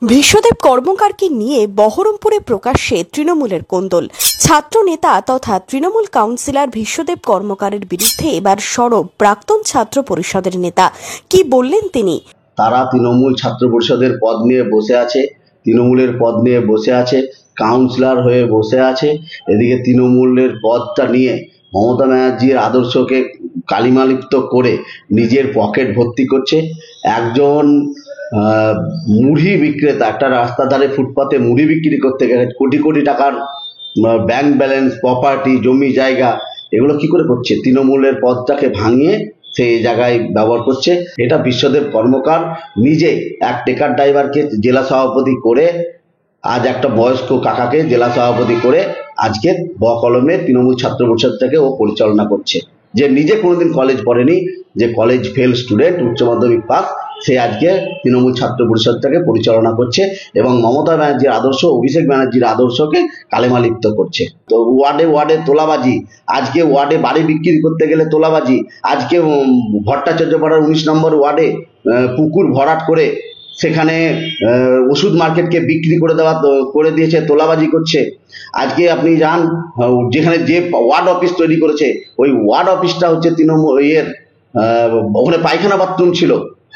বিশ্বদেব কর্মকারকে নিয়ে বহরমপুরে প্রকাশ্যে তৃণমূলের কোন্দল। ছাত্র নেতা তথা তৃণমূল কাউন্সিলর বিশ্বদেব কর্মকারের বিরুদ্ধে এবার সরব প্রাক্তন ছাত্র পরিষদের নেতা। কি বললেন তিনি? তারা তৃণমূল ছাত্র পরিষদের পদ নিয়ে বসে আছে, তৃণমূলের পদ নিয়ে বসে আছে, কাউন্সিলর হয়ে বসে আছে। এদিকে তৃণমূলের পদটা নিয়ে মমতা ব্যানার্জির আদর্শকে কালিমালিপ্ত করে নিজের পকেট ভর্তি করছে। একজন মুড়ি বিক্রেতা একটা রাস্তার ধারে ফুটপাতে মুড়ি বিক্রি করতে গেলে কোটি কোটি টাকার ব্যাংক ব্যালেন্স, প্রপার্টি, জমি জায়গা, এগুলো কি করে করছে? তৃণমূলের পদটাকে ভাঙিয়ে সেই জায়গায় ব্যবহার করছে। এটা বিশ্বদেব কর্মকার নিজে এক টেকার ড্রাইভারকে জেলা সভাপতি করে, আজ একটা বয়স্ক কাকাকে জেলা সভাপতি করে আজকে বকলমে তৃণমূল ছাত্র পরিষদটাকে ও পরিচালনা করছে। যে নিজে কোনোদিন কলেজ পড়েনি, যে কলেজ ফেল স্টুডেন্ট, উচ্চ মাধ্যমিক পাস, সে আজকে তৃণমূল ছাত্র পরিষদটাকে পরিচালনা করছে এবং মমতা ব্যানার্জির আদর্শ, অভিষেক ব্যানার্জির আদর্শকে কালেমালিপ্ত করছে। তো ওয়ার্ডে ওয়ার্ডে তোলাবাজি, আজকে ওয়ার্ডে বাড়ি বিক্রি করতে গেলে তোলাবাজি, আজকে ভট্টাচার্য পাড়ার 19 নম্বর ওয়ার্ডে পুকুর ভরাট করে সেখানে ওষুধ মার্কেটকে বিক্রি করে দিয়েছে, তোলাবাজি করছে। আজকে আপনি যান যেখানে যে ওয়ার্ড অফিস তৈরি করেছে, ওই ওয়ার্ড অফিসটা হচ্ছে তৃণমূল ওখানে পায়খানা বাথরুম ছিল,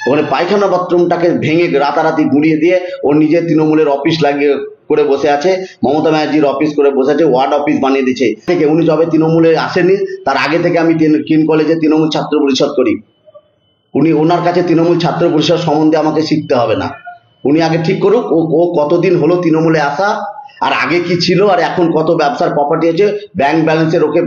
ওখানে পায়খানা বাথরুমটাকে ভেঙে রাতারাতি গুঁড়িয়ে দিয়ে ও নিজে তৃণমূলের অফিস লাগিয়ে করে বসে আছে, মমতা ব্যানার্জির অফিস করে বসে আছে, ওয়ার্ড অফিস বানিয়ে দিচ্ছে। থেকে উনি যবে তৃণমূলে আসেনি তার আগে থেকে আমি কিন কলেজে তৃণমূল ছাত্র পরিষদ করি। ওনার কাছে তৃণমূল ছাত্র পরিষদ সম্বন্ধে আমাকে শিখতে হবে না। উনি আগে ঠিক করুক ও কতদিন হলো তৃণমূলে আসা, আর আগে কি ছিল, আর এখন কত ব্যবসার প্রপার্টি আছে, ব্যাংক ব্যালেন্সের ওকে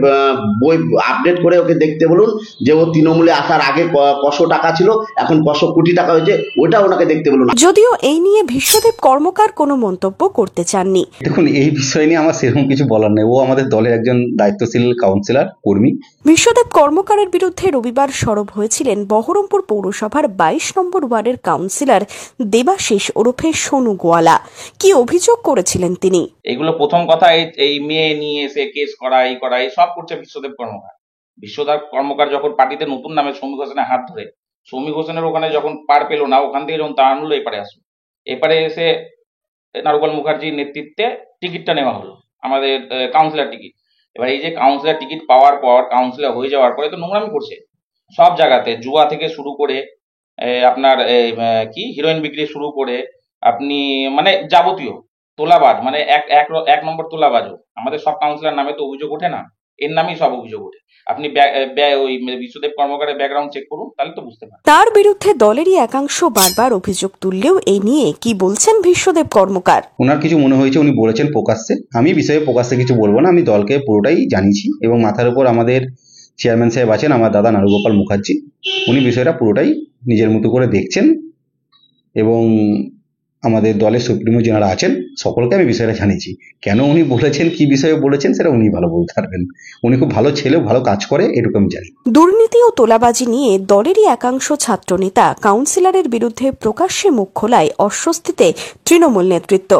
বই আপডেট করে ওকে দেখতে বলুন যে ও তৃণমূলে আসার আগে কত টাকা ছিল, এখন কত কোটি টাকা হয়েছে, ওটা ওনাকে দেখতে বলুন। যদিও এই নিয়ে বিশ্বদেব কর্মকার কোনো মন্তব্য করতে চাননি। দেখুন, এই বিষয় নিয়ে আমার সেরকম কিছু বলার নেই। ও আমাদের দলের একজন দায়িত্বশীল কাউন্সিলর কর্মী। বিশ্বদেব কর্মকারের বিরুদ্ধে রবিবার সরব হয়েছিলেন বহরমপুর পৌরসভার 22 নম্বর ওয়ার্ডের কাউন্সিলর দেবাশিস ওরফে সোনু গোয়ালা। কি অভিযোগ করেছিলেন তিনি? এগুলো প্রথম কথা, এই মেয়ে নিয়ে এসে কেস করা, এই করা, এই সব করছে বিশ্বদেব কর্মকার। বিশ্বদেব কর্মকার যখন পার্টিতে নতুন নামে শ্রমিক হোসেনের হাত ধরে, শ্রমিক হোসেনের ওখানে যখন পার পেল না, ওখান থেকে যখন তাড়ানো হলো এপারে আসলো, এপারে এসে নারুগোপাল মুখার্জির নেতৃত্বে টিকিটটা নেওয়া হলো, আমাদের কাউন্সিলর টিকিট। এবার এই যে কাউন্সিলর টিকিট পাওয়ার পর, কাউন্সিলর হয়ে যাওয়ার পরে তো নোংরামি করছে সব জায়গাতে, জুয়া থেকে শুরু করে আপনার কি হিরোইন বিক্রি শুরু করে আপনি মানে যাবতীয় তোলাবাজ, মানে এক নম্বর তোলাবাজও। আমাদের সব কাউন্সিলর নামে তো অভিযোগ ওঠে না, এর নামেই সব অভিযোগ ওঠে। আপনি ওই বিশ্বদেব কর্মকারের ব্যাকগ্রাউন্ড চেক করুন, তাহলে তো বুঝতে পারবেন। তার বিরুদ্ধে দলেরই একাংশ বারবার অভিযোগ তুললেও এই নিয়ে কি বলছেন বিশ্বদেব কর্মকার? ওনার কিছু মনে হয়েছে, উনি বলেছেন প্রকাশ্যে। আমি বিষয়ে প্রকাশ্যে কিছু বলবো না, আমি দলকে পুরোটাই জানিয়েছি এবং মাথার উপর আমাদের চেয়ারম্যান সাহেব আছেন, আমার দাদা নারুগোপাল মুখার্জি, উনি বিষয়টা পুরোটাই নিজের মতো করে দেখছেন এবং আমাদের দলের সুপ্রিমো যারা আছেন সকলকে আমি বিষয়টা জানিয়েছি। কেন উনি বলেছেন, কি বিষয়ে বলেছেন, সেটা উনি ভালো বলতে পারবেন। উনি খুব ভালো ছেলে, ভালো কাজ করে, এটুকু আমি জানি। দুর্নীতি ও তোলাবাজি নিয়ে দলেরই একাংশ ছাত্রনেতা কাউন্সিলরের বিরুদ্ধে প্রকাশ্যে মুখ খোলায় অস্বস্তিতে তৃণমূল নেতৃত্ব।